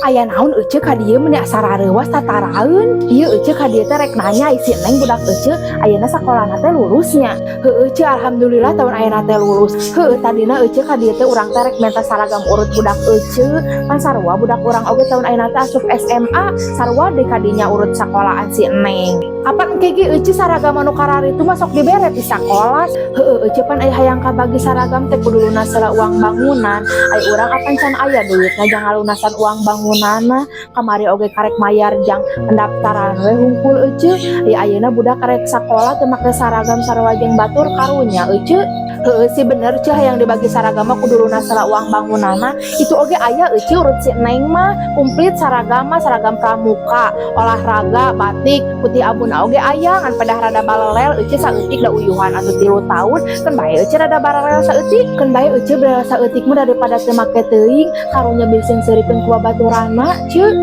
aya naon ece ka dieu meni sararewas tataraeun. Ieu ece ka dieu teh rek nanya isi neng budak ece ayeuna sakolana teh lulusnya. Heueuh ce alhamdulillah tahun ayeuna teh lulus. Heueuh tadina ece ka dieu teh urang teh rek minta seragam urut budak ece. Kan sarua budak urang oge tahun ayeuna teh asup SMA, sarua deui ka dinya urut sakolahan si neng. Kapan engke ge ece saragam anu karari itu masuk dibere di sakola. Heueuh ece pan aya hayang kabagi saragam teh kudu lunasna uang bangunan. Ai urang apan can aya duitna jang ngalunasan uang bangunanna. Kamari oge karek mayar jang pendaftaran we hungkul ece. Ayeuna budak karek sakola teu make saragam sarua jeung batur karunya ece. Heueuh sih bener ceh yang dibagi saragam mah kudu lunasna uang bangunanna. Itu oge aya ece urut si neng mah komplit saragam mah seragam pramuka, olahraga, batik, putih abuna oge aya ngan pedah rada balelel ece saeutik da uyuhan atuh 3 tahun kan bae ece rada balelel saeutik kan bae ece balelel saeutik mah daripada teu make teuing karunya bisin seurikeun ku babaturanna ce.